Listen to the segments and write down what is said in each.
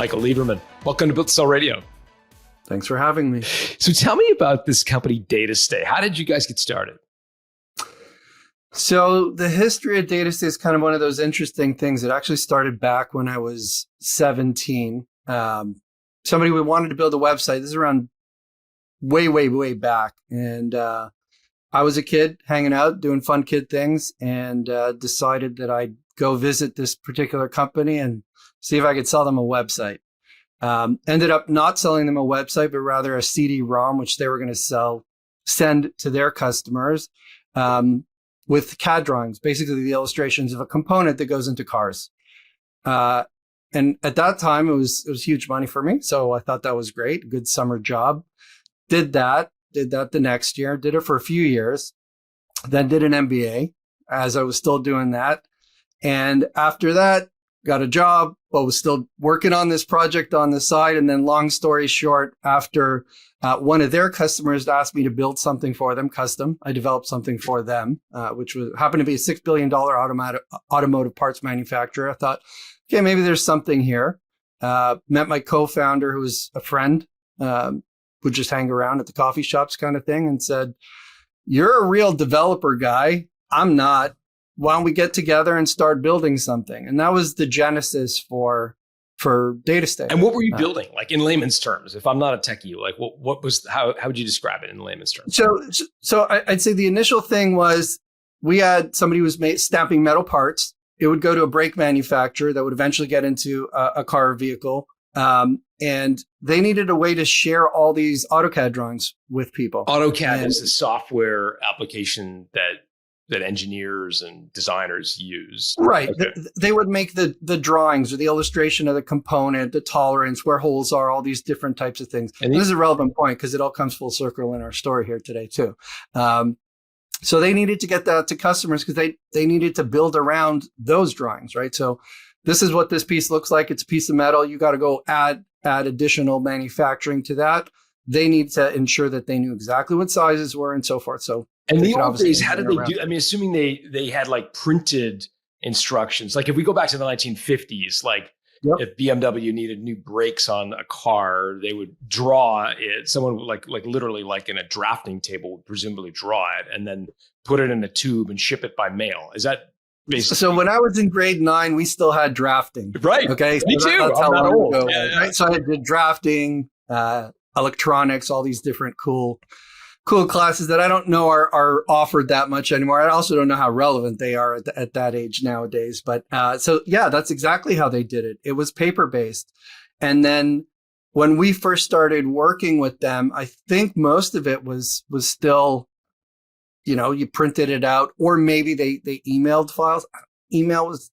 Michael Lieberman. Welcome to Built to Sell Radio. Thanks for having me. So tell me about this company, Datastay. How did you guys get started? So the history of Datastay is kind of one of those interesting things. It actually started back when I was 17. Somebody wanted to build a website. This is around way back. And I was a kid hanging out, doing fun kid things, and decided that I'd go visit this particular company and see if I could sell them a website. Ended up not selling them a website, but rather a CD-ROM, which they were going to send to their customers with CAD drawings, basically the illustrations of a component that goes into cars. And at that time, it was huge money for me. So I thought that was great. Good summer job. Did that the next year, did it for a few years, then did an MBA as I was still doing that. And after that, got a job, but was still working on this project on the side. And then long story short, after one of their customers asked me to build something for them, custom, I developed something for them, which happened to be a $6 billion automotive parts manufacturer. I thought, okay, maybe there's something here. Met my co-founder, who was a friend, would just hang around at the coffee shops kind of thing, and said, "You're a real developer guy. I'm not. Why don't we get together and start building something?" And that was the genesis for Datastay. And what were you building, like in layman's terms? If I'm not a techie, like how would you describe it in layman's terms? So I'd say the initial thing was we had somebody who was stamping metal parts. It would go to a brake manufacturer that would eventually get into a car or vehicle. And they needed a way to share all these AutoCAD drawings with people. AutoCAD is a software application that engineers and designers use. Right. Okay. They would make the drawings or the illustration of the component, the tolerance, where holes are, all these different types of things. And this is a relevant point because it all comes full circle in our story here today too. So they needed to get that to customers because they needed to build around those drawings, right? So this is what this piece looks like. It's a piece of metal. You got to go add additional manufacturing to that. They need to ensure that they knew exactly what sizes were and so forth. So, and the old days, how did they do? I mean, assuming they had like printed instructions. Like if we go back to the 1950s, like if BMW needed new brakes on a car, they would draw it. Someone would like literally like in a drafting table would presumably draw it and then put it in a tube and ship it by mail. Is that basically? So when I was in grade 9, we still had drafting. Right. Okay. Me too. That's how I'm not old. Yeah. Right? So I did drafting, electronics, all these different cool classes that I don't know are offered that much anymore. I also don't know how relevant they are at that age nowadays. But so yeah, that's exactly how they did it. It was paper based. And then when we first started working with them, I think most of it was still, you printed it out, or maybe they emailed files. Email was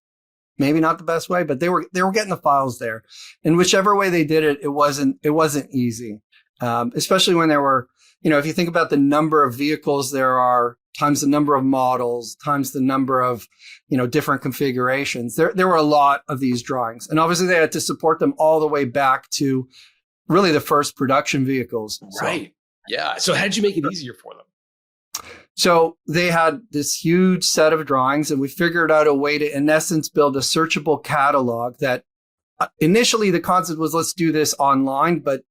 maybe not the best way, but they were getting the files there. And whichever way they did it, it wasn't easy, especially when there were, if you think about the number of vehicles there are, times the number of models, times the number of, different configurations. There were a lot of these drawings, and obviously they had to support them all the way back to really the first production vehicles. Right. Yeah. So how did you make it easier for them? So they had this huge set of drawings, and we figured out a way to, in essence, build a searchable catalog that initially the concept was, let's do this online. But,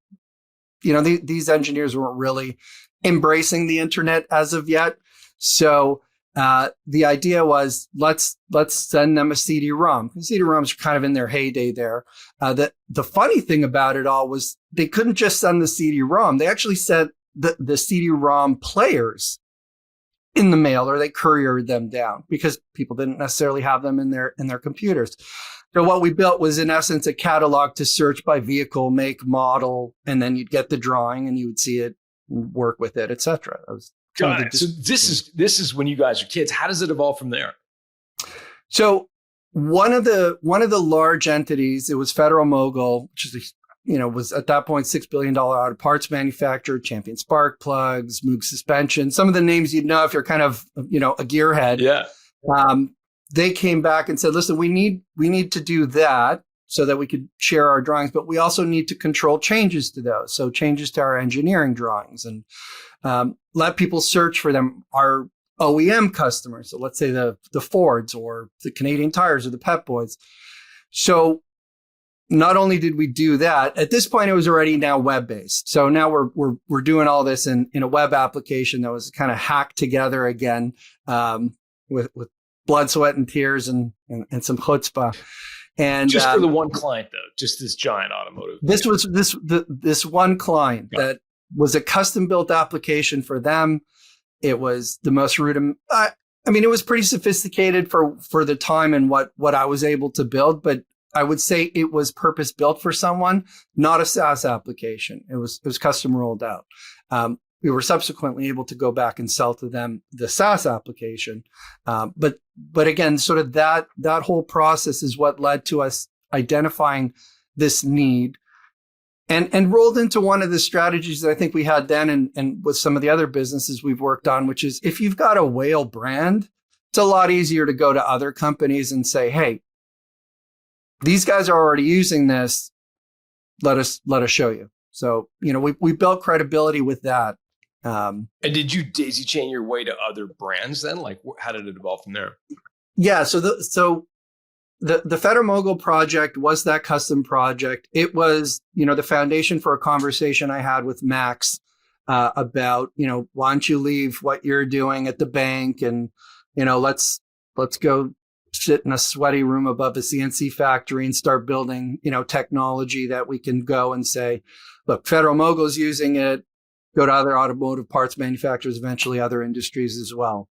these engineers weren't really embracing the internet as of yet. So the idea was, let's send them a CD-ROM. CD-ROMs are kind of in their heyday there. The funny thing about it all was they couldn't just send the CD-ROM. They actually sent the CD-ROM players in the mail, or they couriered them down because people didn't necessarily have them in their computers. So what we built was, in essence, a catalog to search by vehicle, make, model, and then you'd get the drawing and you would see it, work with it, etc. Got it. So this is when you guys are kids. How does it evolve from there? So one of the large entities, it was Federal Mogul, which is was at that point $6 billion auto parts manufacturer, Champion spark plugs, Moog suspension, some of the names you'd know if you're kind of, a gearhead. Yeah. They came back and said, listen, we need to do that so that we could share our drawings, but we also need to control changes to those. So changes to our engineering drawings, and let people search for them. Our OEM customers, so let's say the Fords or the Canadian Tires or the Pep Boys. So not only did we do that, at this point it was already now web-based. So now we're doing all this in a web application that was kind of hacked together again, with blood, sweat, and tears and some chutzpah. And just for the one client though, just this giant automotive. This was this one client that was a custom built application for them. It was the most it was pretty sophisticated for the time and what I was able to build, but I would say it was purpose built for someone, not a SaaS application. It was custom rolled out. We were subsequently able to go back and sell to them the SaaS application. But again, sort of that whole process is what led to us identifying this need and rolled into one of the strategies that I think we had then and with some of the other businesses we've worked on, which is if you've got a whale brand, it's a lot easier to go to other companies and say, hey, these guys are already using this. Let us show you. So, we built credibility with that. And did you daisy chain your way to other brands then? Like, how did it evolve from there? Yeah. So the Federal project was that custom project. It was, the foundation for a conversation I had with Max about, why don't you leave what you're doing at the bank and, let's go sit in a sweaty room above a CNC factory and start building, technology that we can go and say, look, Federal Mogul's using it, go to other automotive parts manufacturers, eventually other industries as well.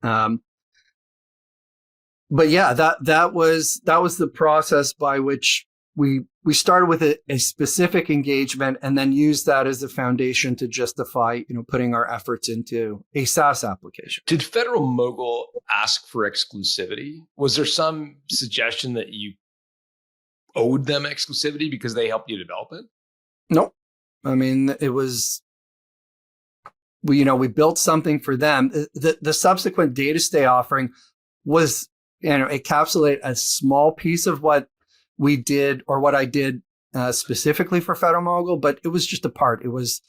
But yeah, that was the process by which we started with a specific engagement and then used that as a foundation to justify, putting our efforts into a SaaS application. Did Federal Mogul ask for exclusivity? Was there some suggestion that you owed them exclusivity because they helped you develop it? No. I mean, it was, we built something for them. The subsequent Datastay offering was, encapsulate a small piece of what we did or what I did specifically for Federal Mogul, but it was just a part. It was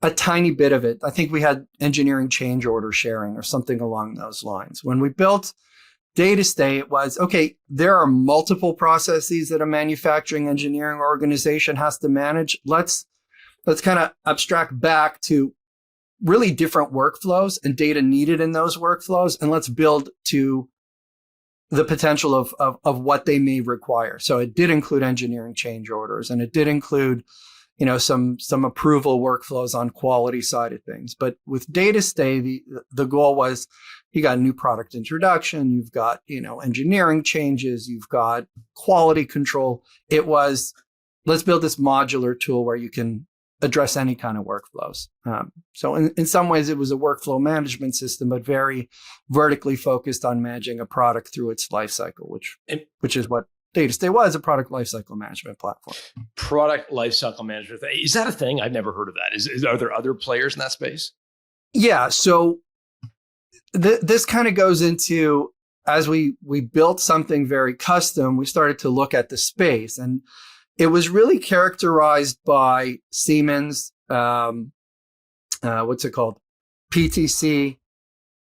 a tiny bit of it. I think we had engineering change order sharing or something along those lines. When we built Datastay, it was, okay, there are multiple processes that a manufacturing engineering organization has to manage. Let's kind of abstract back to really different workflows and data needed in those workflows, and let's build to the potential of what they may require. So it did include engineering change orders, and it did include, some approval workflows on quality side of things. But with Datastay, the goal was you got new product introduction, you've got, engineering changes, you've got quality control. It was, let's build this modular tool where you can address any kind of workflows. So in some ways, it was a workflow management system, but very vertically focused on managing a product through its life cycle, which is what Datastay was, a product lifecycle management platform. Product lifecycle management. Is that a thing? I've never heard of that. Are there other players in that space? Yeah. So this kind of goes into, as we built something very custom, we started to look at the space, and it was really characterized by Siemens, PTC,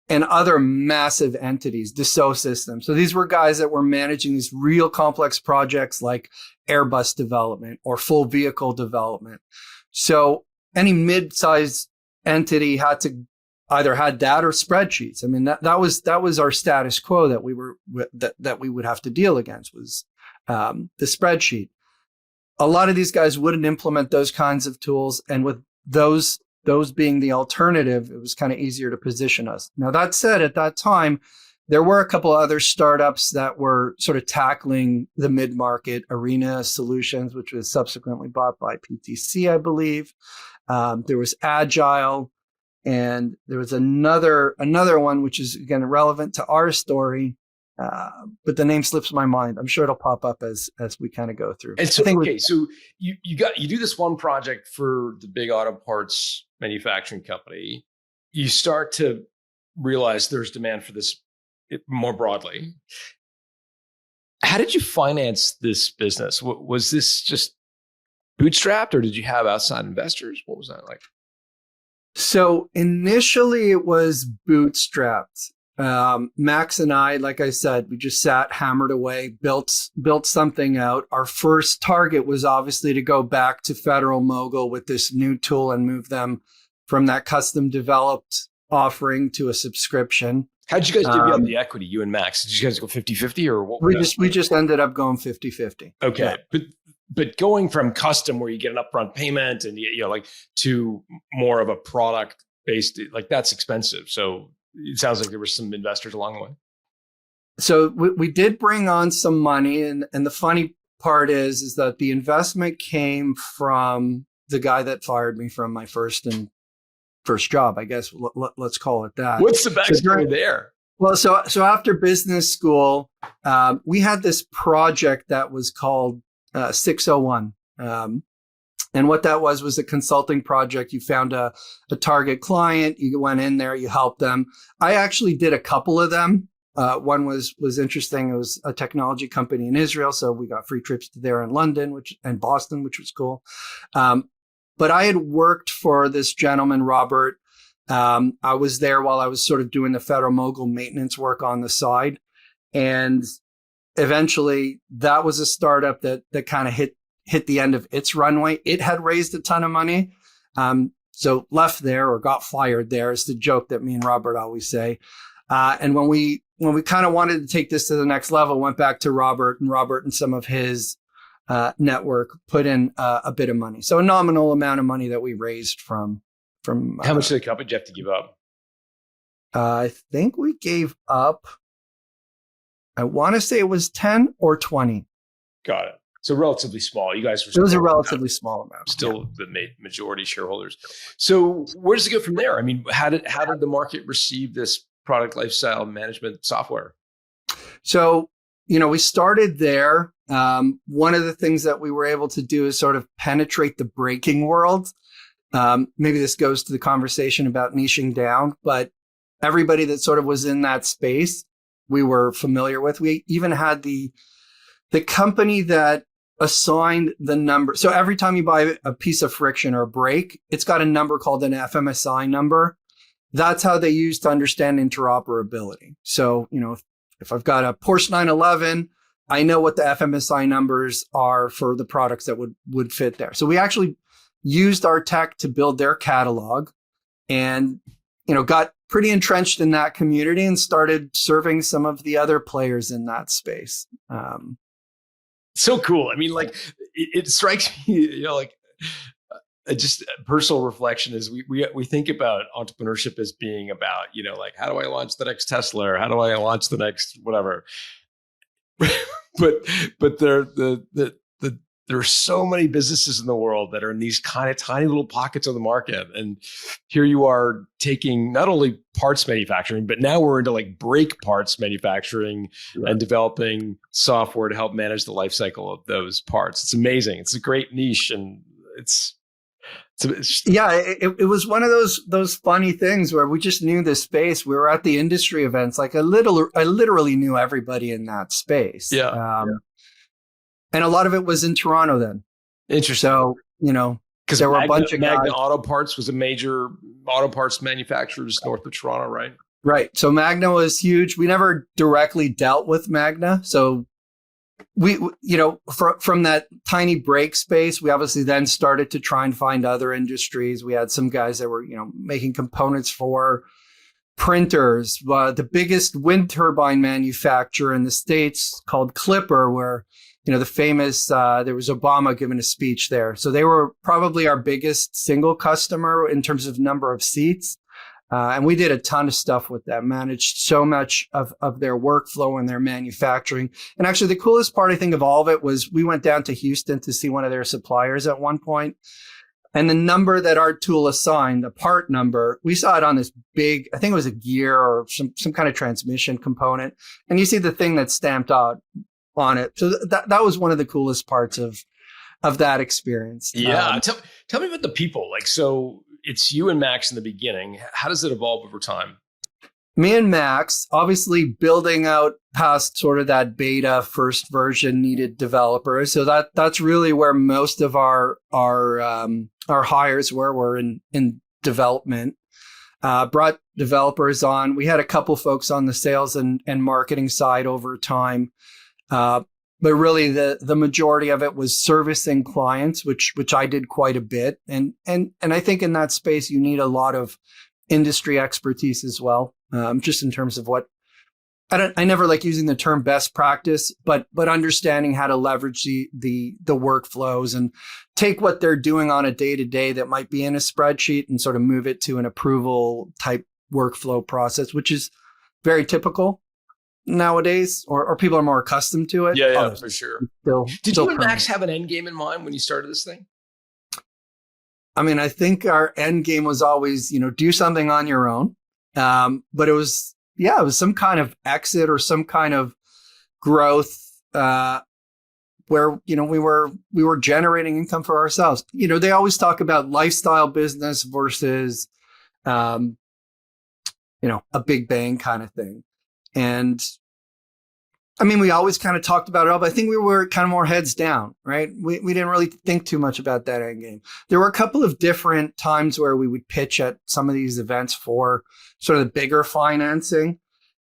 and other massive entities, Dassault Systems. So these were guys that were managing these real complex projects like Airbus development or full vehicle development. So any mid-sized entity had to either had that or spreadsheets. I mean, that was our status quo that we would have to deal against was the spreadsheet. A lot of these guys wouldn't implement those kinds of tools, and with those being the alternative, it was kind of easier to position us. Now, that said, at that time, there were a couple other startups that were sort of tackling the mid-market arena solutions, which was subsequently bought by PTC, I believe. There was Agile, and there was another one, which is, again, relevant to our story. But the name slips my mind. I'm sure it'll pop up as we kind of go through. And so, so you do this one project for the big auto parts manufacturing company. You start to realize there's demand for this more broadly. How did you finance this business? Was this just bootstrapped, or did you have outside investors? What was that like? So initially, it was bootstrapped. Max and I, like I said, we just sat, hammered away, built something out. Our first target was obviously to go back to Federal Mogul with this new tool and move them from that custom developed offering to a subscription. How'd you guys divvy up the equity, you and Max? Did you guys go 50-50 or what? We just ended up going 50-50. Okay. Yeah. But going from custom where you get an upfront payment and like to more of a product based, like that's expensive. So it sounds like there were some investors along the way. So we did bring on some money, and the funny part is that the investment came from the guy that fired me from my first job, I guess. Let's call it that. What's the backstory there? Well, so after business school, we had this project that was called 601. And what that was a consulting project. You found a target client, you went in there, you helped them. I actually did a couple of them. One was interesting. It was a technology company in Israel. So we got free trips to there in London, and Boston, which was cool. But I had worked for this gentleman, Robert. I was there while I was sort of doing the Federal Mogul maintenance work on the side. And eventually that was a startup that kind of hit the end of its runway. It had raised a ton of money. So left there or got fired there is the joke that me and Robert always say. And when we kind of wanted to take this to the next level, went back to Robert and some of his network put in a bit of money. So a nominal amount of money that we raised from how much did the company have to give up? I think we gave up, I want to say it was 10 or 20. Got it. So relatively small. You guys were. It was a relatively small amount. Still the majority shareholders. So where does it go from there? I mean, how did the market receive this product lifestyle management software? So, we started there. One of the things that we were able to do is sort of penetrate the braking world. Maybe this goes to the conversation about niching down, but everybody that sort of was in that space, we were familiar with. We even had the company that assigned the number. So every time you buy a piece of friction or a brake, it's got a number called an FMSI number. That's how they use to understand interoperability. So, if I've got a Porsche 911, I know what the FMSI numbers are for the products that would fit there. So we actually used our tech to build their catalog and, got pretty entrenched in that community and started serving some of the other players in that space. So cool. I mean, like it strikes me, just personal reflection is we think about entrepreneurship as being about, like how do I launch the next Tesla or how do I launch the next whatever. but there are so many businesses in the world that are in these kind of tiny little pockets of the market. And here you are taking not only parts manufacturing, but now we're into like brake parts manufacturing and developing software to help manage the life cycle of those parts. It's amazing. It's a great niche. And it was one of those funny things where we just knew this space. We were at the industry events. Like I literally knew everybody in that space. And a lot of it was in Toronto then. Interesting. So, because there were a bunch of guys. Magna Auto Parts was a major auto parts manufacturer just north of Toronto, right? Right. So Magna was huge. We never directly dealt with Magna. So we from that tiny brake space, we obviously then started to try and find other industries. We had some guys that were, making components for printers. The biggest wind turbine manufacturer in the States called Clipper, where the famous, there was Obama giving a speech there. So they were probably our biggest single customer in terms of number of seats. And we did a ton of stuff with them, managed so much of their workflow and their manufacturing. And actually the coolest part, I think, of all of it was we went down to Houston to see one of their suppliers at one point. And the number that our tool assigned, the part number, we saw it on this big, I think it was a gear or some kind of transmission component. And you see the thing that's stamped out on it. So that was one of the coolest parts of that experience. Yeah. Tell me about the people. Like, so it's you and Max in the beginning. How does it evolve over time? Me and Max, obviously building out past sort of that beta first version needed developers. So that's really where most of our hires were in development. brought developers on. We had a couple folks on the sales and marketing side over time. But really the majority of it was servicing clients, which I did quite a bit. And I think in that space, you need a lot of industry expertise as well. Just in terms of what I never like using the term best practice, but understanding how to leverage the workflows and take what they're doing on a day-to-day that might be in a spreadsheet and sort of move it to an approval type workflow process, which is very typical nowadays, or people are more accustomed to it. Yeah, for sure. Did you and Max have an end game in mind when you started this thing? I mean, I think our end game was always, do something on your own. But it was some kind of exit or some kind of growth, where, we were generating income for ourselves. They always talk about lifestyle business versus, a big bang kind of thing. And I mean, we always kind of talked about it all, but I think we were kind of more heads down, right? We didn't really think too much about that end game. There were a couple of different times where we would pitch at some of these events for sort of the bigger financing.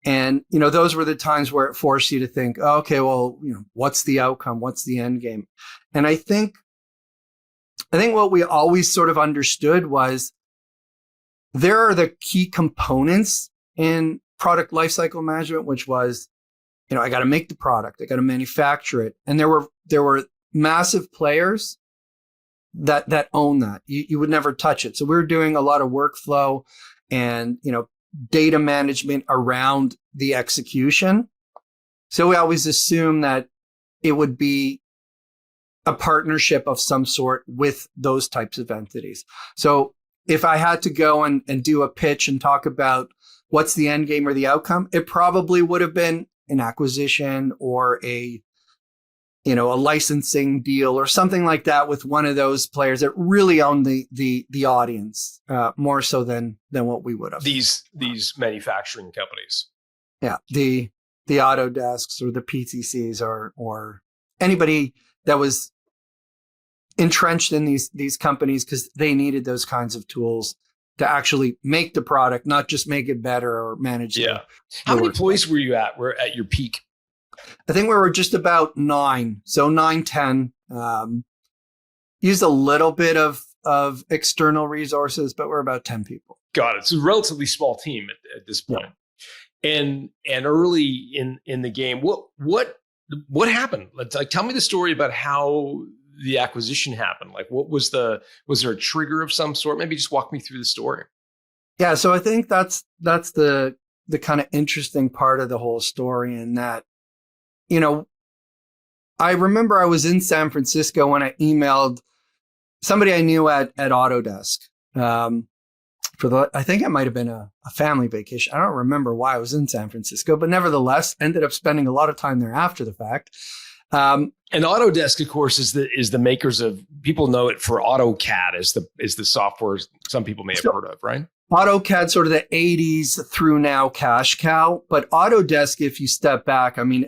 And, those were the times where it forced you to think, oh, okay, well, what's the outcome? What's the end game? And I think what we always sort of understood was there are the key components in product lifecycle management, which was, I got to make the product, I got to manufacture it. And there were massive players that own that. You would never touch it. So we were doing a lot of workflow and, data management around the execution. So we always assume that it would be a partnership of some sort with those types of entities. So if I had to go and do a pitch and talk about what's the end game or the outcome, it probably would have been an acquisition or a licensing deal or something like that with one of those players that really own the audience, more so than what we would have. These manufacturing companies. Yeah. The Autodesks or the PTCs or anybody that was entrenched in these companies because they needed those kinds of tools to actually make the product, not just make it better or manage it. Yeah. How many employees were you at? Were at your peak? I think we were just about 9. So 9, 10. Used a little bit of external resources, but we're about 10 people. Got it. It's a relatively small team at this point. Yeah. And early in the game, what happened? Like, tell me the story about how the acquisition happened. Like, was there a trigger of some sort? Maybe just walk me through the story. Yeah. So I think that's the kind of interesting part of the whole story, in that, I remember I was in San Francisco when I emailed somebody I knew at Autodesk, I think it might have been a family vacation. I don't remember why I was in San Francisco, but nevertheless ended up spending a lot of time there after the fact. And Autodesk, of course, is the makers of, people know it for AutoCAD is the software some people may have heard of, right? AutoCAD, sort of the 80s through now cash cow. But Autodesk, if you step back, I mean,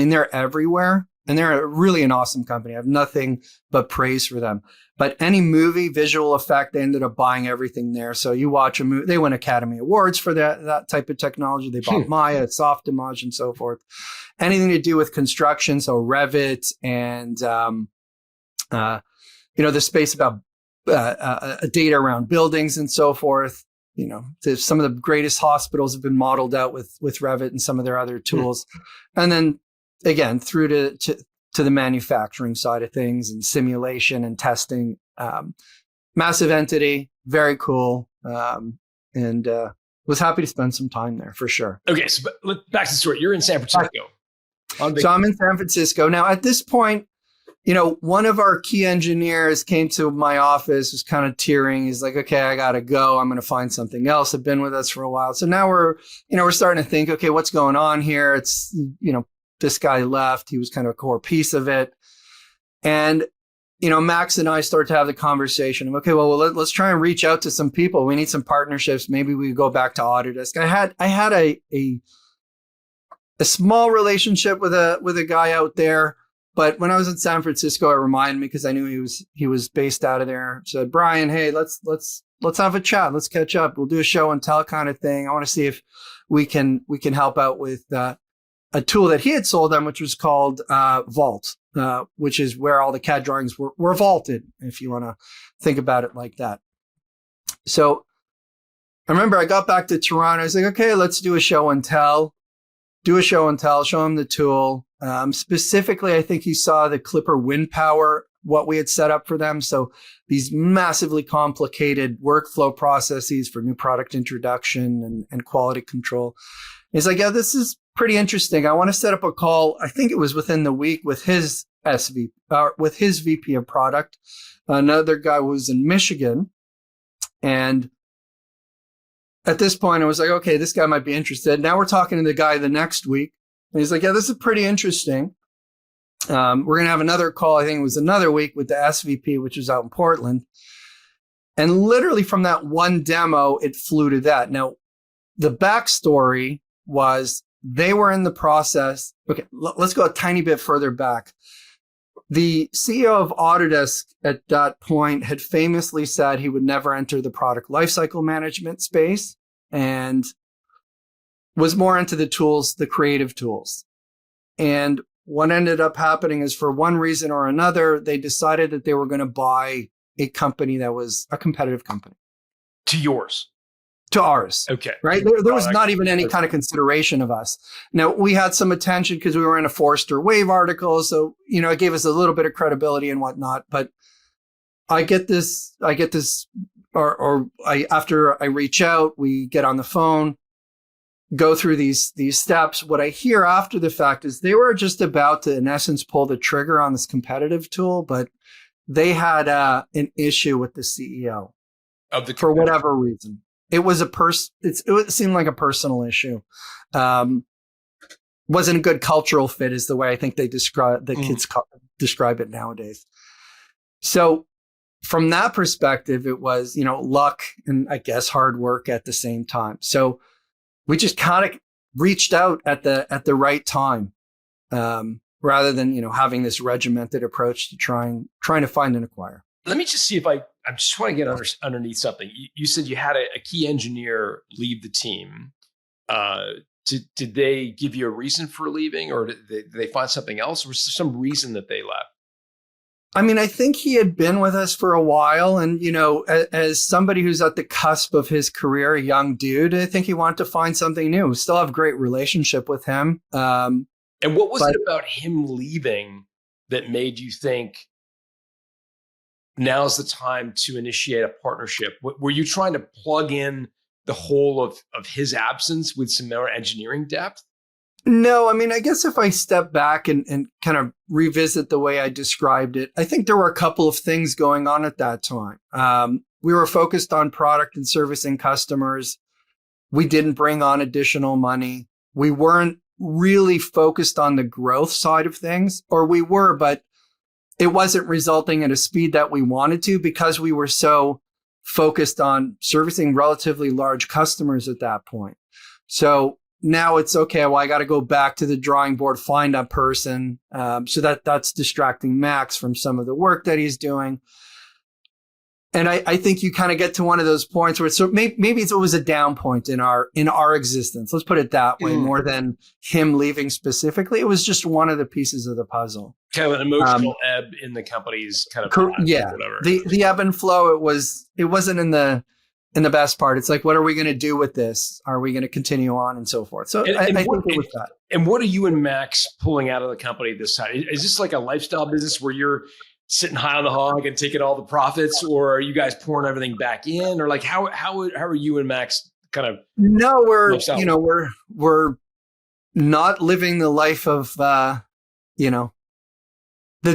they're everywhere, and they're really an awesome company. I have nothing but praise for them. But any movie, visual effect, they ended up buying everything there. So you watch a movie, they win Academy Awards for that type of technology. They bought Maya, Softimage, and so forth. Anything to do with construction, so Revit and the space about data around buildings and so forth. Some of the greatest hospitals have been modeled out with Revit and some of their other tools. And then again, through to the manufacturing side of things and simulation and testing. Massive entity, very cool. And was happy to spend some time there for sure. Okay, so back to the story. You're in San Francisco. So I'm in San Francisco. Now, at this point, one of our key engineers came to my office, was kind of tearing. He's like, okay, I got to go. I'm going to find something else. I've been with us for a while. So now we're starting to think, okay, what's going on here? It's, this guy left. He was kind of a core piece of it. And, Max and I started to have the conversation of, okay, well, let's try and reach out to some people. We need some partnerships. Maybe we go back to Autodesk. I had a small relationship with a guy out there. But when I was in San Francisco, it reminded me, because I knew he was based out of there. Said, Brian, hey, let's have a chat. Let's catch up. We'll do a show and tell kind of thing. I want to see if we can help out with a tool that he had sold them, which was called Vault, which is where all the CAD drawings were vaulted, if you want to think about it like that. So I remember I got back to Toronto. I was like, okay, let's do a show and tell. Show him the tool. Specifically, I think he saw the Clipper Wind Power, what we had set up for them. So these massively complicated workflow processes for new product introduction and quality control. He's like, yeah, this is pretty interesting. I want to set up a call. I think it was within the week with his with his VP of product. Another guy was in Michigan. And at this point, I was like, okay, this guy might be interested. Now we're talking to the guy the next week. And he's like, yeah, this is pretty interesting. We're going to have another call. I think it was another week with the SVP, which was out in Portland. And literally from that one demo, it flew to that. Now, the backstory was they were in the process. Okay, let's go a tiny bit further back. The CEO of Autodesk at that point had famously said he would never enter the product lifecycle management space and was more into the tools, the creative tools. And what ended up happening is, for one reason or another, they decided that they were going to buy a company that was a competitive company. To yours? To ours. Okay. Right? There was not even any kind of consideration of us. Now, we had some attention because we were in a Forrester Wave article. So, it gave us a little bit of credibility and whatnot. But after I reach out, we get on the phone, go through these steps. What I hear after the fact is they were just about to, in essence, pull the trigger on this competitive tool, but they had an issue with the CEO for whatever reason. It was it seemed like a personal issue. Wasn't a good cultural fit, is the way I think they describe kids describe it nowadays. So from that perspective, it was, luck and I guess hard work at the same time. So we just kind of reached out at the right time, rather than, having this regimented approach to trying to find and acquire. Let me just see if I just want to get underneath something. You said you had a key engineer leave the team. Did they give you a reason for leaving, or did they find something else? Or was there some reason that they left? I mean, I think he had been with us for a while. And, as somebody who's at the cusp of his career, a young dude, I think he wanted to find something new. We still have a great relationship with him. And what was it about him leaving that made you think, now's the time to initiate a partnership? Were you trying to plug in the whole of his absence with some more engineering depth? No, I mean, I guess if I step back and kind of revisit the way I described it, I think there were a couple of things going on at that time. We were focused on product and servicing customers. We didn't bring on additional money. We weren't really focused on the growth side of things, or we were, but it wasn't resulting at a speed that we wanted to, because we were so focused on servicing relatively large customers at that point. So now it's okay. Well, I got to go back to the drawing board, find a person. So that's distracting Max from some of the work that he's doing. And I think you kind of get to one of those points where maybe it was a down point in our existence. Let's put it that way, more than him leaving specifically. It was just one of the pieces of the puzzle. Kind of an emotional ebb in the company's kind of whatever. The ebb and flow. It wasn't in the best part. It's like, what are we going to do with this? Are we going to continue on and so forth? So I think it was that. And what are you and Max pulling out of the company this time? Is this like a lifestyle business where you're sitting high on the hog and taking all the profits, or are you guys pouring everything back in, or like how are you and Max kind of? No, we're not living the life of the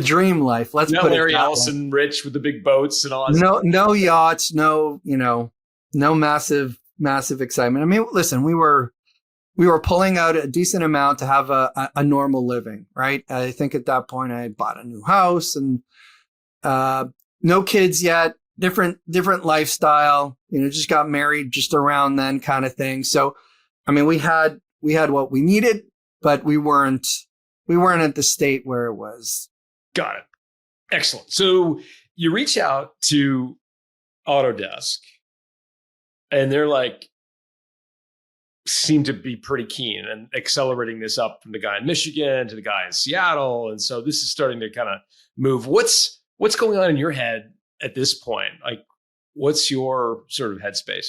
dream life. Let's put Larry it Ellison rich with the big boats and all. No yachts, no massive excitement. I mean, listen, we were pulling out a decent amount to have a normal living, right? I think at that point I bought a new house and no kids yet, different lifestyle, just got married just around then kind of thing. So, I mean, we had what we needed, but we weren't at the state where it was. Got it. Excellent. So you reach out to Autodesk and they're like, seem to be pretty keen and accelerating this up from the guy in Michigan to the guy in Seattle. And so this is starting to kind of move. What's going on in your head at this point? Like, what's your sort of headspace?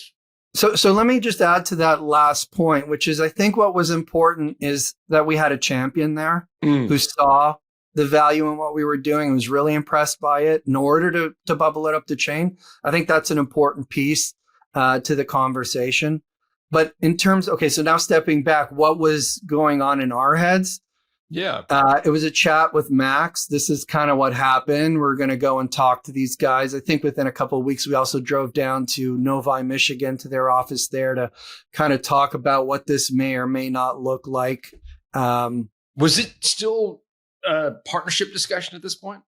So let me just add to that last point, which is I think what was important is that we had a champion there who saw the value in what we were doing and was really impressed by it in order to bubble it up the chain. I think that's an important piece to the conversation. But in terms, okay, so now stepping back, what was going on in our heads? Yeah. It was a chat with Max. This is kind of what happened. We're going to go and talk to these guys. I think within a couple of weeks, we also drove down to Novi, Michigan, to their office there to kind of talk about what this may or may not look like. Was it still a partnership discussion at this point?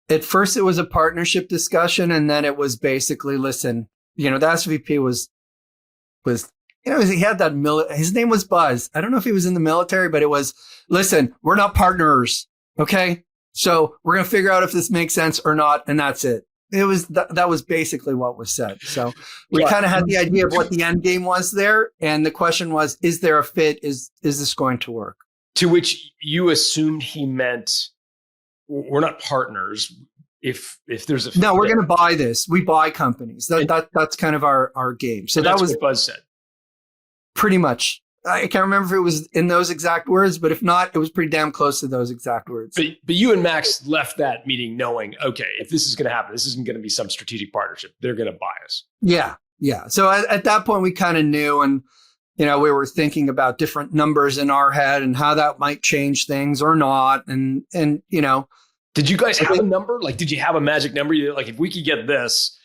At first, it was a partnership discussion, and then it was basically, listen, the SVP was, he had that, his name was Buzz. I don't know if he was in the military, but it was, listen, we're not partners. Okay. So we're going to figure out if this makes sense or not. And that's it. It was, that was basically what was said. So we kind of had the idea of what the end game was there. And the question was, is there a fit? Is this going to work? To which you assumed he meant, we're not partners. If there's a no, we're going to buy this. We buy companies. That's kind of our game. So that was what Buzz said. Pretty much. I can't remember if it was in those exact words, but if not, it was pretty damn close to those exact words. But you and Max left that meeting knowing, okay, if this is going to happen, this isn't going to be some strategic partnership. They're going to buy us. Yeah. So at that point, we kind of knew, and we were thinking about different numbers in our head and how that might change things or not, and Did you guys have a number? Like, did you have a magic number? Like, if we could get this,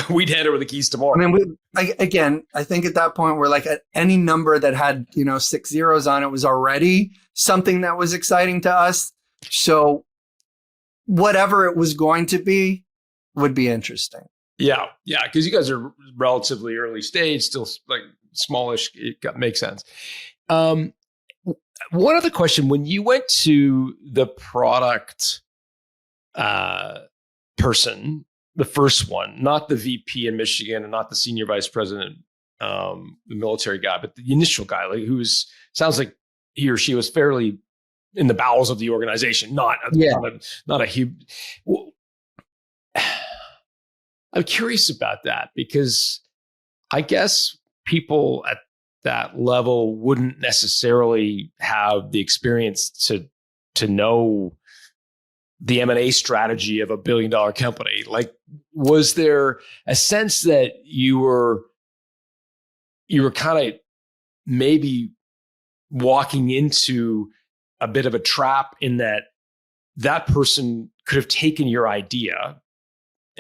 we'd hand over the keys tomorrow. I mean, I think at that point we're like, at any number that had 6 zeros on it was already something that was exciting to us. So whatever it was going to be would be interesting. Yeah, because you guys are relatively early stage, still like smallish. It makes sense. One other question: when you went to the product person, the first one, not the VP in Michigan and not the senior vice president, the military guy, but the initial guy, like sounds like he or she was fairly in the bowels of the organization, not a huge. I'm curious about that because I guess people at that level wouldn't necessarily have the experience to know the M&A strategy of $1 billion company. Like, was there a sense that you were kind of maybe walking into a bit of a trap in that person could have taken your idea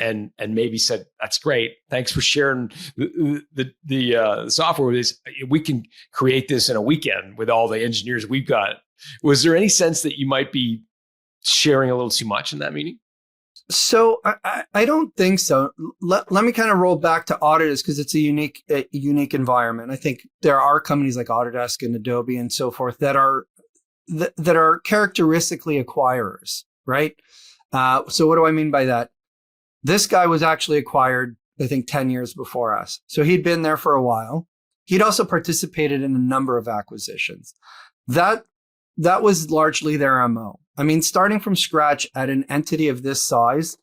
and maybe said, "That's great. Thanks for sharing the software with us. We can create this in a weekend with all the engineers we've got." Was there any sense that you might be sharing a little too much in that meeting? So I don't think so. Let me kind of roll back to Autodesk because it's a unique environment. I think there are companies like Autodesk and Adobe and so forth that are characteristically acquirers, right? So what do I mean by that? This guy was actually acquired, I think, 10 years before us. So he'd been there for a while. He'd also participated in a number of acquisitions. That was largely their MO. I mean, starting from scratch at an entity of this size,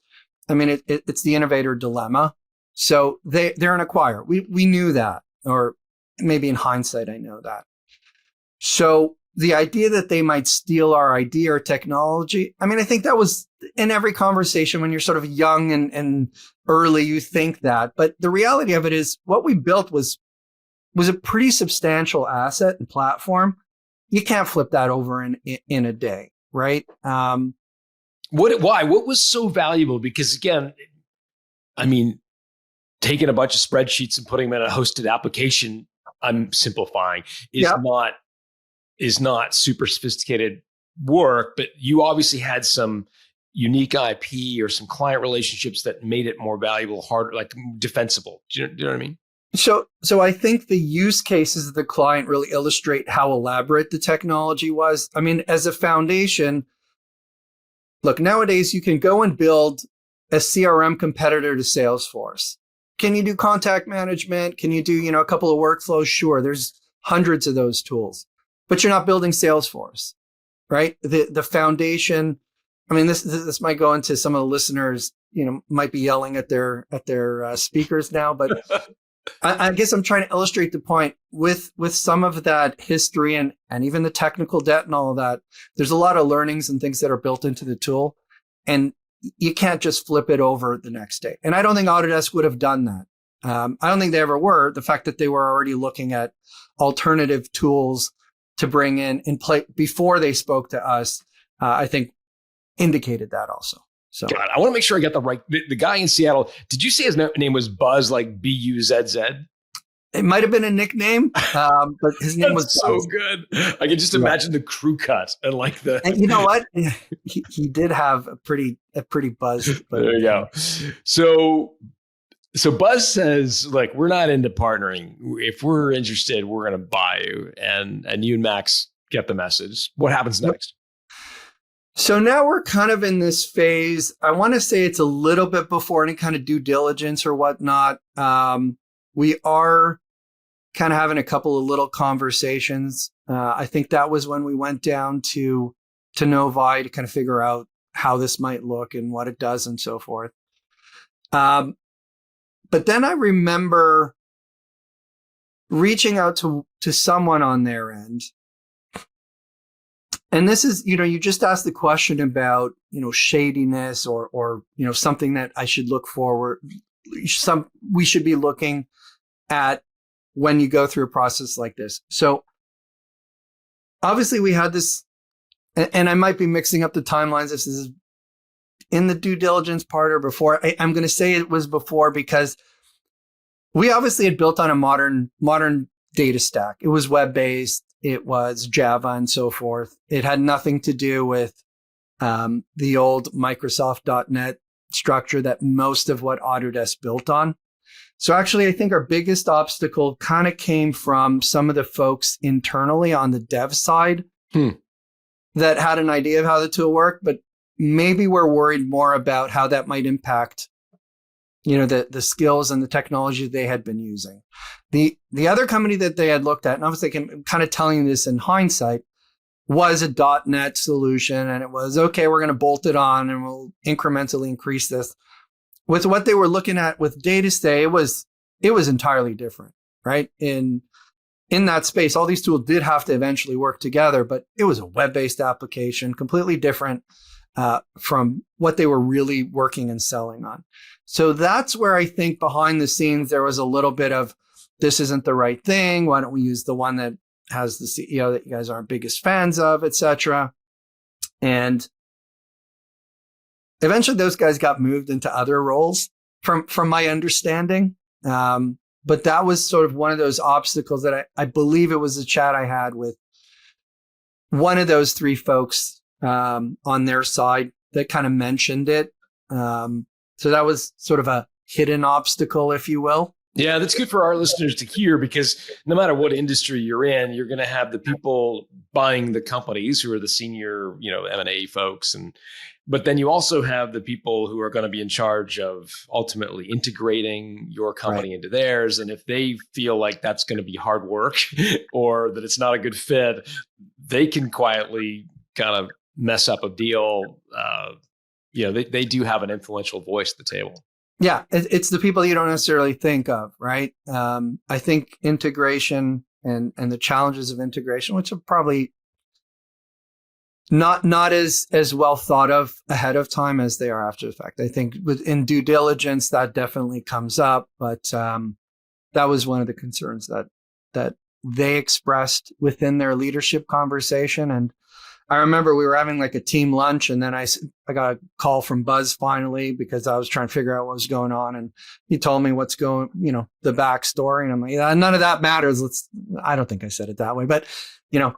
I mean, it's the innovator dilemma. So they're an acquirer. We knew that, or maybe in hindsight, I know that. So the idea that they might steal our idea or technology, I mean, I think that was in every conversation when you're sort of young and early, you think that. But the reality of it is what we built was a pretty substantial asset and platform. You can't flip that over in a day, right? Why? What was so valuable? Because again, I mean, taking a bunch of spreadsheets and putting them in a hosted application, I'm simplifying, is not super sophisticated work, but you obviously had some unique IP or some client relationships that made it more valuable, harder, like defensible. Do you know what I mean? So I think the use cases of the client really illustrate how elaborate the technology was. I mean, as a foundation, look, nowadays you can go and build a CRM competitor to Salesforce. can you do contact management? Can you do, a couple of workflows? Sure. There's hundreds of those tools, but you're not building Salesforce, right? The foundation. I mean, this might go into some of the listeners, might be yelling at their speakers now, but I guess I'm trying to illustrate the point with some of that history and even the technical debt and all of that. There's a lot of learnings and things that are built into the tool, and you can't just flip it over the next day. And I don't think Autodesk would have done that. I don't think they ever were. The fact that they were already looking at alternative tools to bring in play before they spoke to us, I think indicated that also. So God, I want to make sure I got the guy in Seattle. Did you say his name was Buzz, like Buzz? It might have been a nickname, but his name was so Buzz. Good. I can just imagine the crew cut and like the. And you know what? He did have a pretty buzz. But there you go. So Buzz says, like, we're not into partnering. If we're interested, we're going to buy you. And you and Max get the message. What happens next? So now we're kind of in this phase. I want to say it's a little bit before any kind of due diligence or whatnot. We are kind of having a couple of little conversations. I think that was when we went down to Novi to kind of figure out how this might look and what it does and so forth. But then I remember reaching out to someone on their end. And this is, you just asked the question about, shadiness or something that I should look forward. We should be looking at when you go through a process like this. So obviously we had this, and I might be mixing up the timelines. If this is in the due diligence part or before. I'm going to say it was before because we obviously had built on a modern data stack. It was web-based. It was Java and so forth. It had nothing to do with the old Microsoft.NET structure that most of what Autodesk built on. So actually, I think our biggest obstacle kind of came from some of the folks internally on the dev side that had an idea of how the tool worked, but maybe we're worried more about how that might impact the skills and the technology they had been using. The other company that they had looked at, and obviously I'm kind of telling you this in hindsight, was a .NET solution. And it was, okay, we're going to bolt it on and we'll incrementally increase this. With what they were looking at with Datastay, it was entirely different, right? In that space, all these tools did have to eventually work together, but it was a web-based application, completely different from what they were really working and selling on. So that's where I think behind the scenes, there was a little bit of, this isn't the right thing. Why don't we use the one that has the CEO that you guys aren't biggest fans of, et cetera. And eventually those guys got moved into other roles from my understanding. But that was sort of one of those obstacles that I believe it was a chat I had with one of those three folks on their side that kind of mentioned it. So that was sort of a hidden obstacle, if you will. Yeah, that's good for our listeners to hear, because no matter what industry you're in, you're going to have the people buying the companies who are the senior, M&A folks. But then you also have the people who are going to be in charge of ultimately integrating your company into theirs. And if they feel like that's going to be hard work or that it's not a good fit, they can quietly kind of mess up a deal. They do have an influential voice at the table. Yeah, it's the people you don't necessarily think of, right? I think integration and the challenges of integration, which are probably not as well thought of ahead of time as they are after the fact. I think in due diligence, that definitely comes up, but that was one of the concerns that they expressed within their leadership conversation. And I remember we were having like a team lunch, and then I got a call from Buzz finally because I was trying to figure out what was going on, and he told me what's going, the backstory, and I'm like, yeah, none of that matters. I don't think I said it that way, but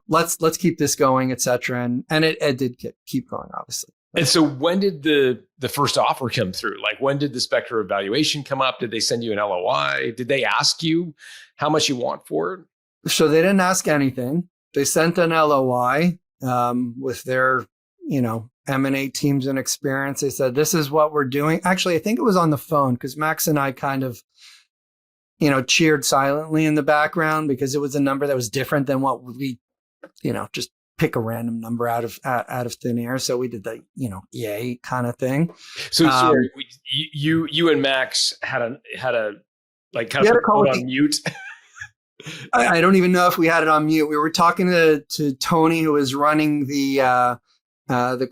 let's keep this going, et cetera. And it did keep going, obviously. And so when did the first offer come through? Like, when did the Spectre evaluation come up? Did they send you an LOI? Did they ask you how much you want for it? So they didn't ask anything. They sent an LOI. With their, M&A teams and experience. They said, this is what we're doing. Actually, I think it was on the phone because Max and I kind of cheered silently in the background because it was a number that was different than what we, just pick a random number out of thin air. So we did the, yay kind of thing. So sorry, you and Max had a like kind of put on mute. I don't even know if we had it on mute. We were talking to Tony, who was running the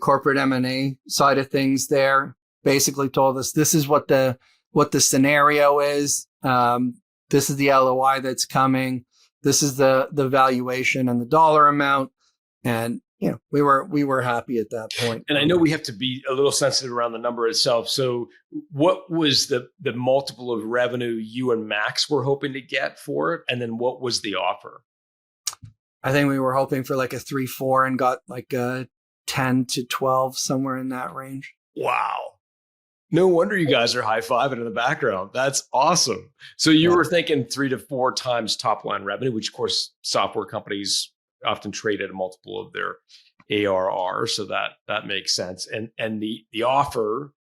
corporate M&A side of things there. Basically told us this is what the scenario is. This is the LOI that's coming. This is the valuation and the dollar amount. And we were happy at that point. And I know we have to be a little sensitive around the number itself. So what was the multiple of revenue you and Max were hoping to get for it? And then what was the offer? I think we were hoping for like a 3-4 and got like a 10 to 12, somewhere in that range. Wow. No wonder you guys are high-fiving in the background. That's awesome. So you were thinking 3 to 4 times top line revenue, which of course software companies often trade at a multiple of their ARR. So that makes sense. And the offer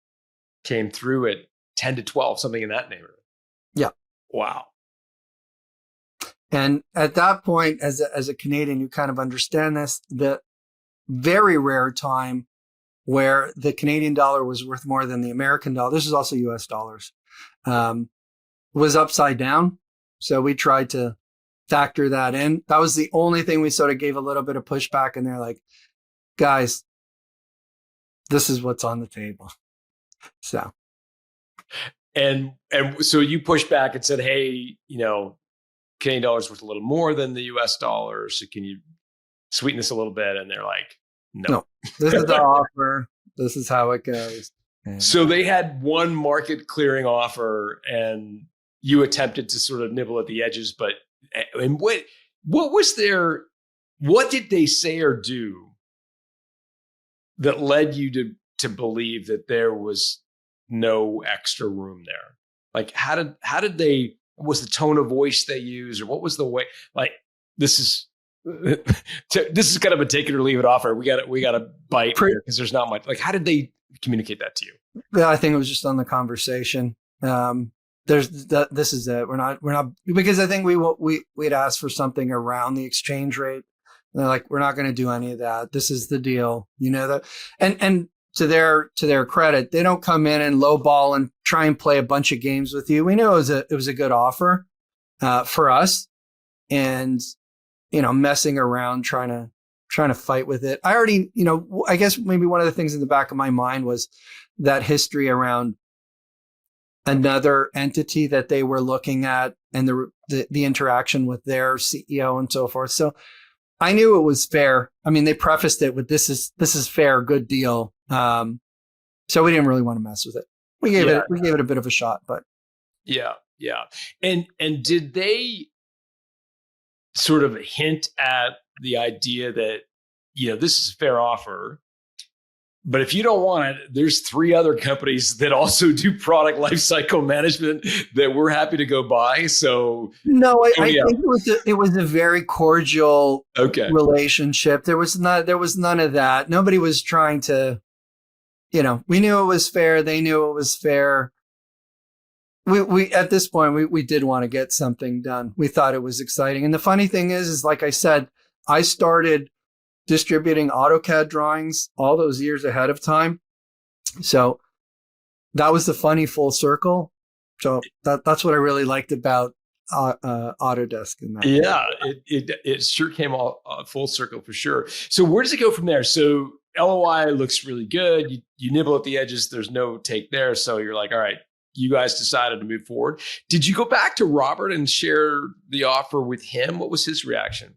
came through at 10 to 12, something in that neighborhood. Yeah. Wow. And at that point, as a Canadian, you kind of understand this, the very rare time where the Canadian dollar was worth more than the American dollar. This is also US dollars, was upside down. So we tried to factor that in. That was the only thing we sort of gave a little bit of pushback, and they're like, guys, this is what's on the table. So. And so you pushed back and said, hey, Canadian dollar is worth a little more than the US dollar. So can you sweeten this a little bit? And they're like, no. This is the offer. This is how it goes. And so they had one market clearing offer and you attempted to sort of nibble at the edges, and what did they say or do that led you to believe that there was no extra room there? Like, how did they, what was the tone of voice they used, or what was the way, like, this is kind of a take it or leave it offer. We got to bite because there's not much. Like, how did they communicate that to you? Yeah, I think it was just on the conversation. This is it. We're not because I think we'd asked for something around the exchange rate. And they're like, we're not going to do any of that. This is the deal. That, and to their credit, they don't come in and lowball and try and play a bunch of games with you. We knew it was a good offer for us, and messing around trying to fight with it. I already, I guess maybe one of the things in the back of my mind was that history around another entity that they were looking at and the interaction with their CEO and so forth. So I knew it was fair. I mean, they prefaced it with this is fair, good deal. So we didn't really want to mess with it. We gave it a bit of a shot, but yeah. And did they sort of hint at the idea that, this is a fair offer, but if you don't want it, there's 3 other companies that also do product lifecycle management that we're happy to go buy. So no, I think it was a very cordial relationship. There was none of that. Nobody was trying to, we knew it was fair. They knew it was fair. We at this point, we did want to get something done. We thought it was exciting. And the funny thing is like I said, I started distributing AutoCAD drawings all those years ahead of time. So that was the funny full circle. So that's what I really liked about Autodesk. In that it sure came all full circle for sure. So where does it go from there? So LOI looks really good. You nibble at the edges. There's no take there. So you're like, all right, you guys decided to move forward. Did you go back to Robert and share the offer with him? What was his reaction?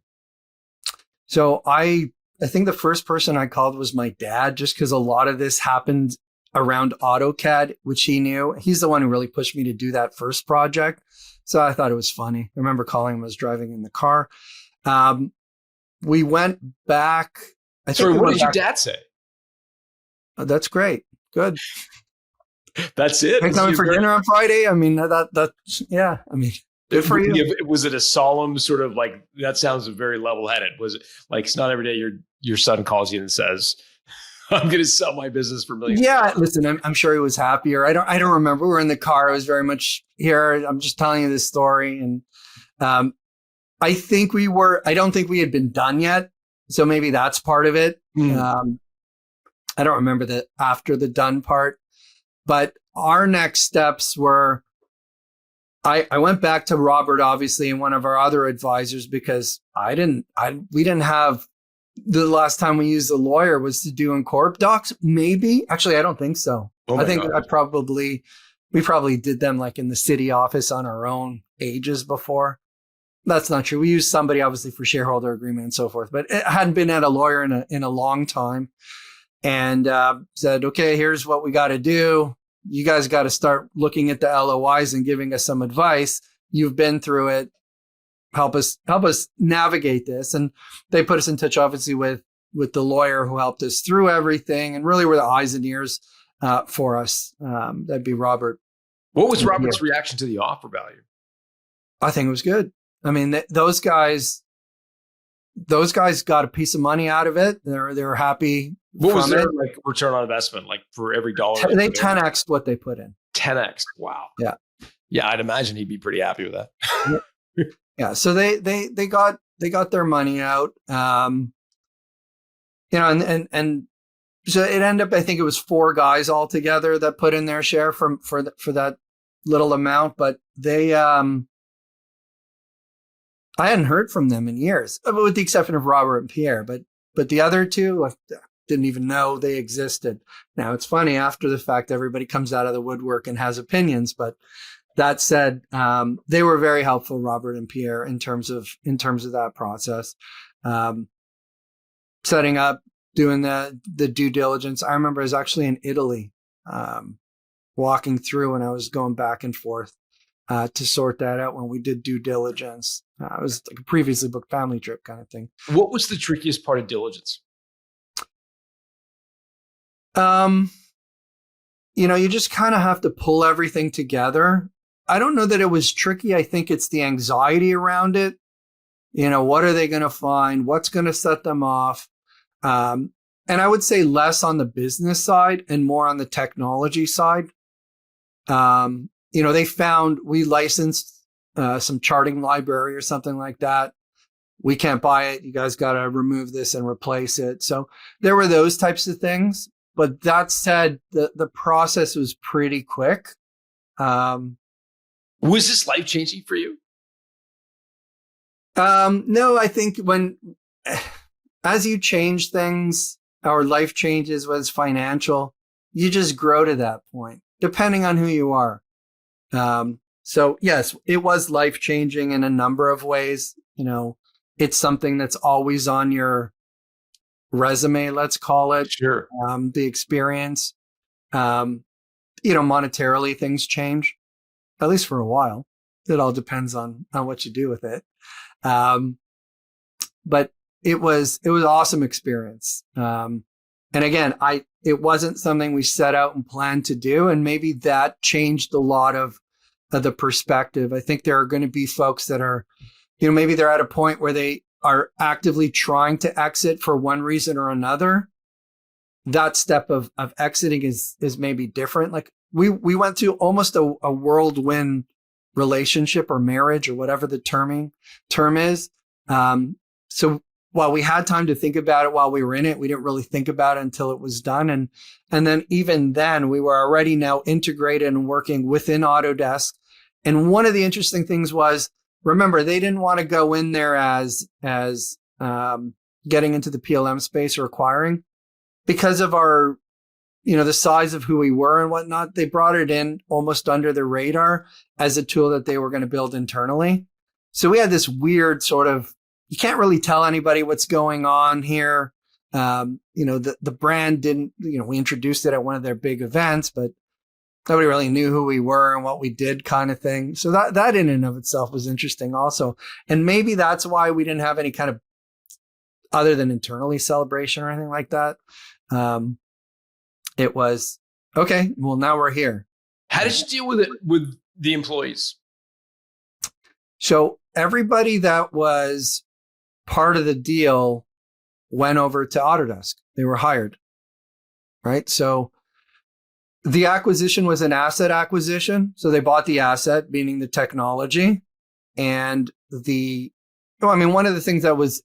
So I think the first person I called was my dad, just because a lot of this happened around AutoCAD, which he knew. He's the one who really pushed me to do that first project. So I thought it was funny. I remember calling him, I was driving in the car. We went back. Sorry, what did your dad say? Oh, that's great. Good. That's it. Are you coming for dinner on Friday? I mean, yeah. I mean, good for you. Was it a solemn sort of like, that sounds very level-headed. Was it like, it's not every day your son calls you and says, I'm going to sell my business for millions. Yeah, listen, I'm sure he was happier. I don't remember. We were in the car. I was very much here. I'm just telling you this story. And I don't think we had been done yet. So maybe that's part of it. I don't remember the after the done part. But our next steps were, I went back to Robert, obviously, and one of our other advisors, because we didn't have, the last time we used a lawyer was to do in corp docs. Maybe, actually, I don't think so. I think we probably did them like in the city office on our own ages before. That's not true. We used somebody obviously for shareholder agreement and so forth, but it hadn't been at a lawyer in a long time, and said, okay, here's what we got to do. You guys got to start looking at the LOIs and giving us some advice. You've been through it. Help us navigate this. And they put us in touch, obviously, with the lawyer who helped us through everything and really were the eyes and ears for us. That'd be Robert. What was Robert's reaction to the offer value? I think it was good. I mean, those guys got a piece of money out of it. They were happy. What was their like return on investment? Like for every dollar they 10x'd what they put in. 10x. Wow. Yeah. Yeah, I'd imagine he'd be pretty happy with that. Yeah. So they got their money out. And so it ended up, I think it was 4 guys altogether that put in their share for that little amount, but they I hadn't heard from them in years, with the exception of Robert and Pierre, but the other two, didn't even know they existed. Now it's funny, after the fact, everybody comes out of the woodwork and has opinions, but that said, they were very helpful, Robert and Pierre, in terms of that process. Setting up, doing the due diligence. I remember I was actually in Italy, walking through, and I was going back and forth to sort that out when we did due diligence. It was like a previously booked family trip kind of thing. What was the trickiest part of diligence? You just kind of have to pull everything together. I don't know that it was tricky. I think it's the anxiety around it. What are they going to find? What's going to set them off? And I would say less on the business side and more on the technology side. They found we licensed some charting library or something like that. We can't buy it. You guys got to remove this and replace it. So there were those types of things. But that said, the process was pretty quick. Was this life-changing for you? No, I think as you change things, or life changes, whether it's financial, you just grow to that point, depending on who you are. So yes, it was life-changing in a number of ways. It's something that's always on your resume, let's call it. Sure. The experience. Monetarily things change, at least for a while. It all depends on what you do with it. But it was awesome experience. And again, it wasn't something we set out and planned to do. And maybe that changed a lot of the perspective. I think there are going to be folks that are, maybe they're at a point where they are actively trying to exit for one reason or another. That step of exiting is maybe different. Like we went through almost a whirlwind relationship or marriage or whatever the term is. So while we had time to think about it while we were in it, we didn't really think about it until it was done. And then even then we were already now integrated and working within Autodesk. And one of the interesting things was, remember, they didn't want to go in there as getting into the PLM space or acquiring, because of our, the size of who we were and whatnot. They brought it in almost under the radar as a tool that they were going to build internally. So we had this weird sort of, you can't really tell anybody what's going on here. The brand didn't, we introduced it at one of their big events, but nobody really knew who we were and what we did, kind of thing. So that in and of itself was interesting also. And maybe that's why we didn't have any kind of, other than internally, celebration or anything like that. It was, okay, well, now we're here. How did you deal with it with the employees? So everybody that was part of the deal went over to Autodesk. They were hired. right? So the acquisition was an asset acquisition. So they bought the asset, meaning the technology, and one of the things that was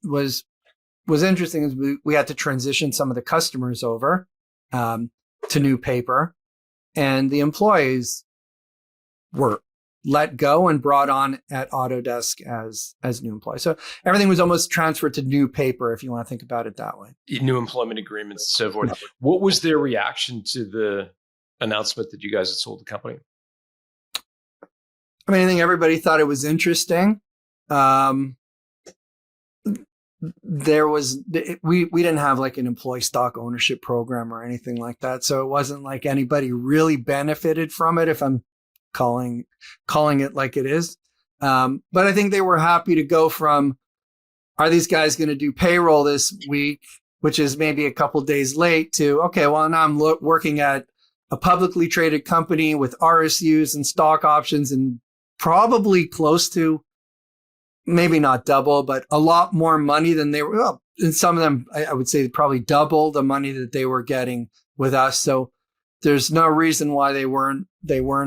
interesting is we had to transition some of the customers over to new paper, and the employees were let go and brought on at Autodesk as new employees. So everything was almost transferred to new paper, if you want to think about it that way. New employment agreements and so forth. What was their reaction to the announcement that you guys had sold the company? I think everybody thought it was interesting. We didn't have like an employee stock ownership program or anything like that. So it wasn't like anybody really benefited from it, if I'm calling it like it is. But I think they were happy to go from, are these guys going to do payroll this week, which is maybe a couple days late, to, okay, well, now I'm working at a publicly traded company with RSUs and stock options and probably close to, maybe not double, but a lot more money than they were. Well, and some of them, I would say probably double the money that they were getting with us. So there's no reason why they weren't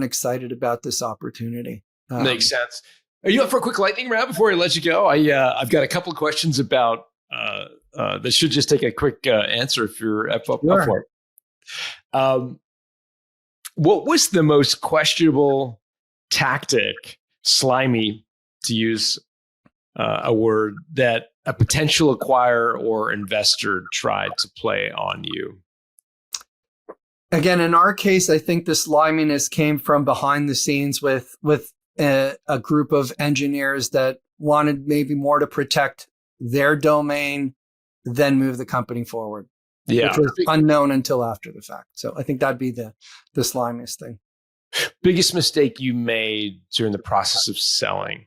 excited about this opportunity. Makes sense. Are you up for a quick lightning round before I let you go? I've got a couple of questions about that should just take a quick answer if you're up for it. What was the most questionable tactic, slimy, to use a word, that a potential acquirer or investor tried to play on you? Again, in our case, I think the sliminess came from behind the scenes with a group of engineers that wanted maybe more to protect their domain than move the company forward. Yeah, which was unknown until after the fact. So I think that'd be the slimiest thing. Biggest mistake you made during the process of selling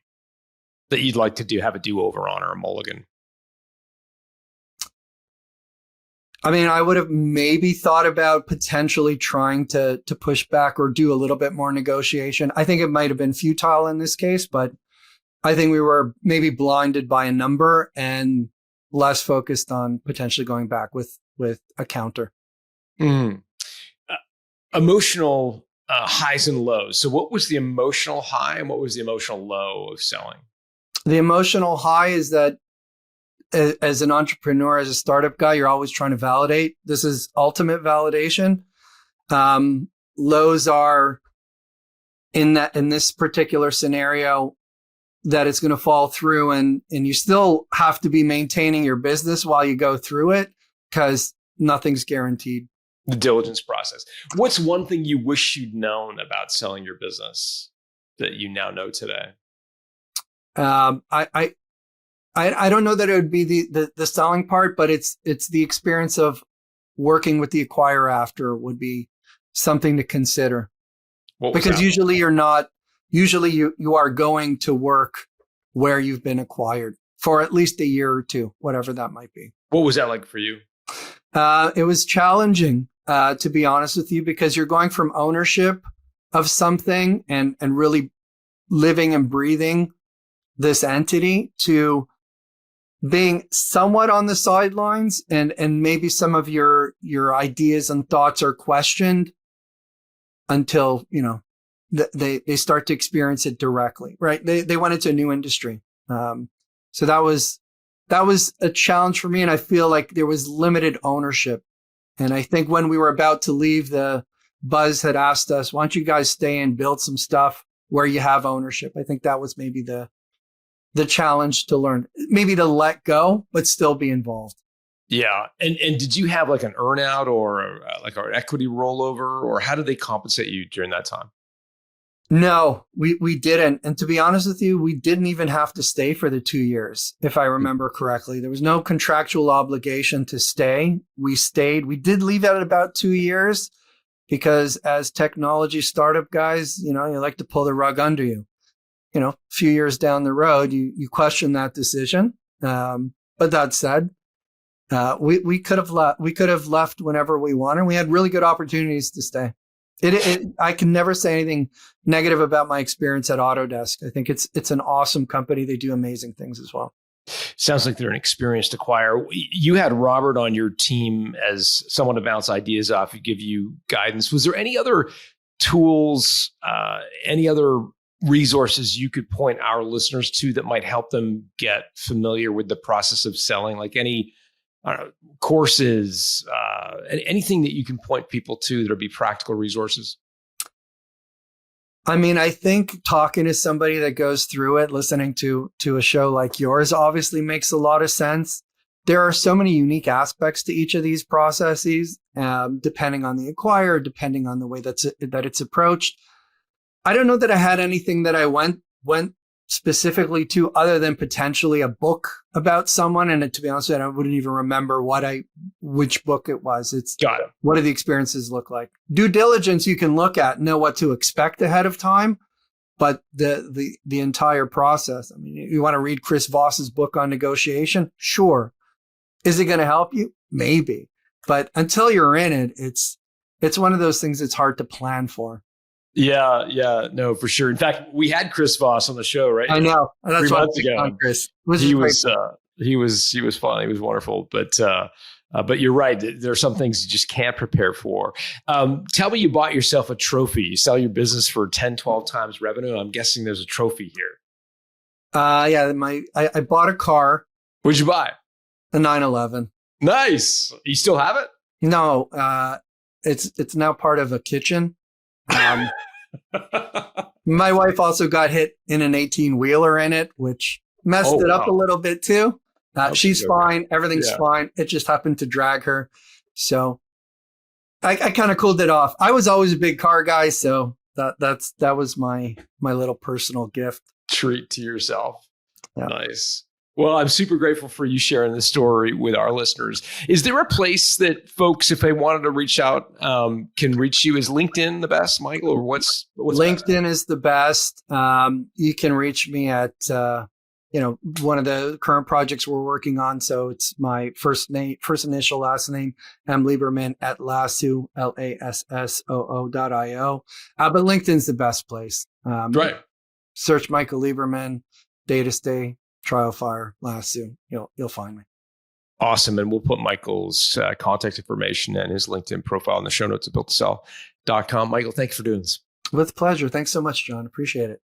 that you'd like to have a do-over on, or a mulligan? I would have maybe thought about potentially trying to push back or do a little bit more negotiation. I think it might have been futile in this case, but I think we were maybe blinded by a number and less focused on potentially going back with a counter. Emotional highs and lows. So what was the emotional high and what was the emotional low of selling? The emotional high is that as an entrepreneur, as a startup guy, you're always trying to validate. This is ultimate validation. Lows are in this particular scenario that it's going to fall through, and you still have to be maintaining your business while you go through it, because nothing's guaranteed. The diligence process. What's one thing you wish you'd known about selling your business that you now know today? I don't know that it would be the selling part, but it's the experience of working with the acquirer after would be something to consider. Because usually you are going to work where you've been acquired for at least a year or two, whatever that might be. What was that like for you? It was challenging, to be honest with you, because you're going from ownership of something and really living and breathing this entity to being somewhat on the sidelines, and maybe some of your ideas and thoughts are questioned until, they start to experience it directly, right? They went into a new industry. So that was a challenge for me. And I feel like there was limited ownership. And I think when we were about to leave, the Buzz had asked us, why don't you guys stay and build some stuff where you have ownership? I think that was maybe the challenge to learn, maybe to let go, but still be involved. Yeah. And did you have like an earnout or an equity rollover, or how did they compensate you during that time? No, we didn't. And to be honest with you, we didn't even have to stay for the 2 years, if I remember correctly. There was no contractual obligation to stay. We stayed. We did leave at about 2 years because as technology startup guys, you like to pull the rug under you. A few years down the road, you question that decision. But that said, we could have left whenever we wanted. We had really good opportunities to stay. I can never say anything negative about my experience at Autodesk. I think it's an awesome company. They do amazing things as well. Sounds like they're an experienced acquirer. You had Robert on your team as someone to bounce ideas off and give you guidance. Was there any other tools, any other resources you could point our listeners to that might help them get familiar with the process of selling? Like any courses, anything that you can point people to that'll be practical resources? I mean, I think talking to somebody that goes through it, listening to a show like yours obviously makes a lot of sense. There are so many unique aspects to each of these processes, depending on the acquirer, depending on the way that it's approached. I don't know that I had anything that I went specifically to other than potentially a book about someone. And to be honest with you, I wouldn't even remember which book it was. It's Got it. What do the experiences look like? Due diligence you can look at, know what to expect ahead of time, but the entire process. I mean, you want to read Chris Voss's book on negotiation? Sure. Is it going to help you? Maybe. But until you're in it, it's one of those things that's hard to plan for. Yeah, no, for sure. In fact, we had Chris Voss on the show, right? I know. That's 3 months ago. Chris. He was fun. He was wonderful. But you're right. There are some things you just can't prepare for. Tell me you bought yourself a trophy. You sell your business for 10, 12 times revenue. I'm guessing there's a trophy here. I bought a car. What'd you buy? A 911. Nice. You still have it? No, it's now part of a kitchen. My wife also got hit in an 18-wheeler in it, which messed it up a little bit too. She's fine. Everything's fine. It just happened to drag her. So I kind of cooled it off. I was always a big car guy. So that was my little personal gift. Treat to yourself. Yeah. Nice. Well, I'm super grateful for you sharing this story with our listeners. Is there a place that folks, if they wanted to reach out, can reach you? Is LinkedIn the best, Michael, or what's LinkedIn is the best. You can reach me at one of the current projects we're working on. So it's my first initial, last name, M. Lieberman at Lasso, LASSOO.io. But LinkedIn's the best place. Right. Search Michael Lieberman, Datastay, Trial Fire, Lasso. You'll find me. Awesome. And we'll put Michael's contact information and his LinkedIn profile in the show notes at builttosell.com. Michael, thanks for doing this. With pleasure. Thanks so much, John. Appreciate it.